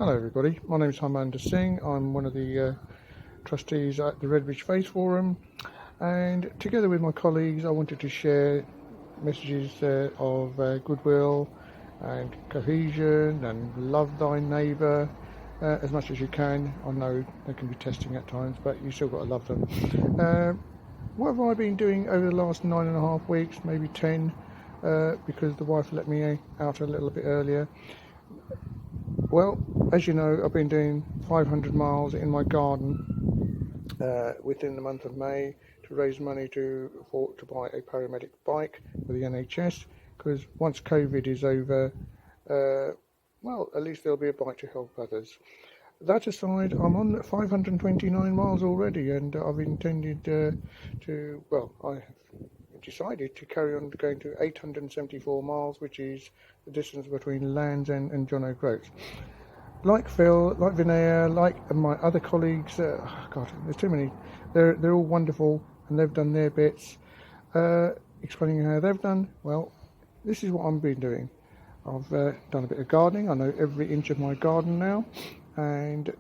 Hello everybody, my name is Harmander. I'm one of the trustees at the Redbridge Faith Forum, and together with my colleagues I wanted to share messages of goodwill and cohesion and love thy neighbour as much as you can. I know they can be testing at times, but you still got to love them. What have I been doing over the last 9.5 weeks, maybe 10, because the wife let me out a little bit earlier? Well, as you know, I've been doing 500 miles in my garden within the month of May to raise money to buy a paramedic bike for the NHS, because once COVID is over, well, at least there'll be a bike to help others. That aside, I'm on 529 miles already, and I've intended I have decided to carry on going to 874 miles, which is the distance between Land's End and John O'Groats. Like Phil, like Vinaya, like my other colleagues, God, there's too many. They're all wonderful, and they've done their bits. Explaining how they've done, well, this is what I've been doing. I've done a bit of gardening. I know every inch of my garden now, and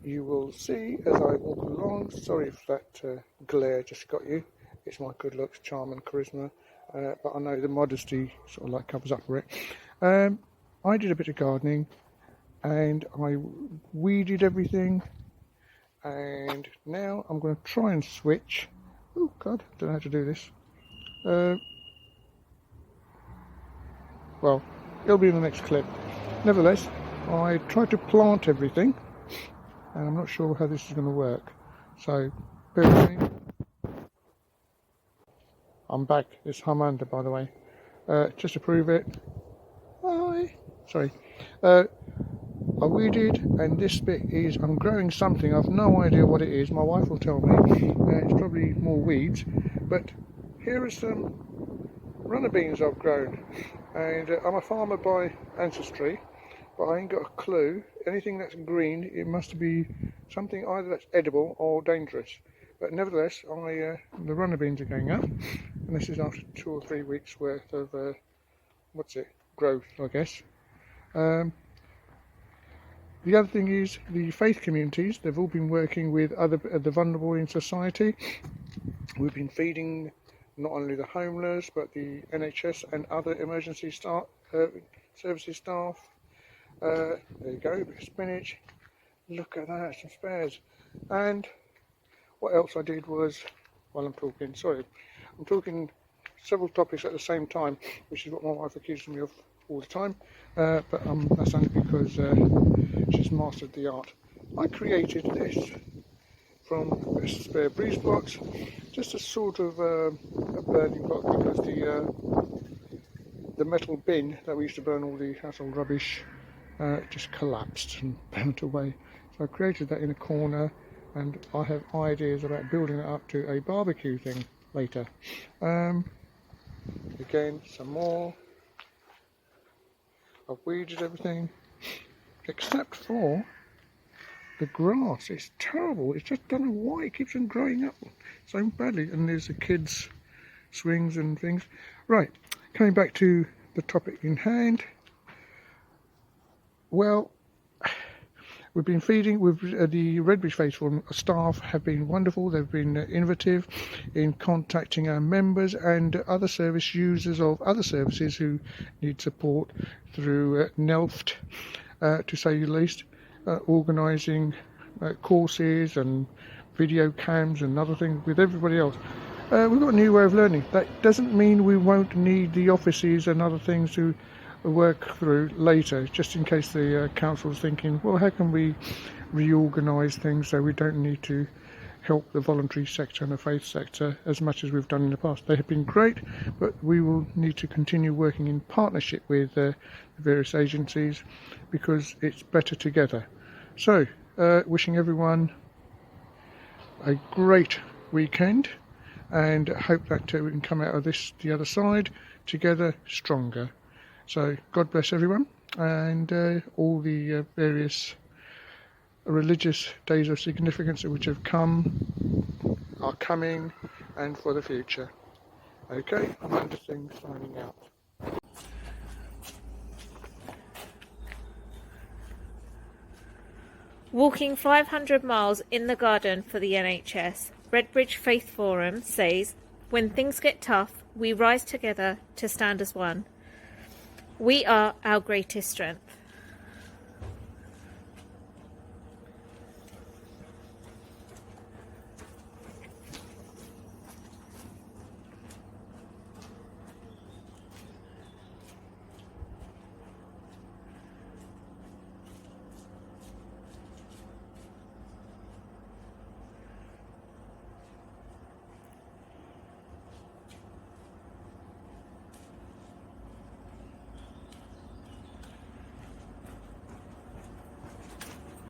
you will see as I walk along. Sorry if that glare just got you. It's my good looks, charm and charisma, but I know the modesty sort of like covers up for it. I did a bit of gardening, and I weeded everything, and now I'm going to try and switch. Oh God, don't know how to do this. Well, it'll be in the next clip. Nevertheless, I tried to plant everything, and I'm not sure how this is going to work, so bear with me. I'm back. It's Harmander, by the way. Just to prove it. Hi. Sorry. I weeded, and this bit is, I'm growing something. I've no idea what it is. My wife will tell me. It's probably more weeds. But here are some runner beans I've grown. And I'm a farmer by ancestry, but I ain't got a clue. Anything that's green, it must be something either that's edible or dangerous. But nevertheless, the runner beans are going up, and this is after 2 or 3 weeks worth of growth, I guess. The other thing is the faith communities. They've all been working with the vulnerable in society. We've been feeding not only the homeless, but the NHS and other emergency services staff. There you go, a bit of spinach. Look at that, some spares. And what else I did was, while I'm talking several topics at the same time, which is what my wife accuses me of all the time, but that's only because she's mastered the art. I created this from a spare breeze box, just a sort of a burning box, because the metal bin that we used to burn all the household rubbish just collapsed and burnt away. So I created that in a corner, and I have ideas about building it up to a barbecue thing later. Again, some more. I've weeded everything except for the grass. It's terrible. It's just, don't know why it keeps on growing up so badly. And there's the kids' swings and things. Right, coming back to the topic in hand. Well, we've been feeding with the Redbridge Faith Forum staff have been wonderful. They've been innovative in contacting our members and other service users of other services who need support through NELFT, to say the least, organising courses and video cams and other things with everybody else. We've got a new way of learning. That doesn't mean we won't need the offices and other things to work through later, just in case the council's thinking, well, how can we reorganise things so we don't need to help the voluntary sector and the faith sector as much as we've done in the past. They have been great, but we will need to continue working in partnership with the various agencies, because it's better together. So, wishing everyone a great weekend, and hope that we can come out of this the other side together stronger. So God bless everyone, and all the various religious days of significance which have come, are coming, and for the future. Okay, Amanda Singh signing out. Walking 500 miles in the garden for the NHS, Redbridge Faith Forum says, when things get tough, we rise together to stand as one. We are our greatest strength.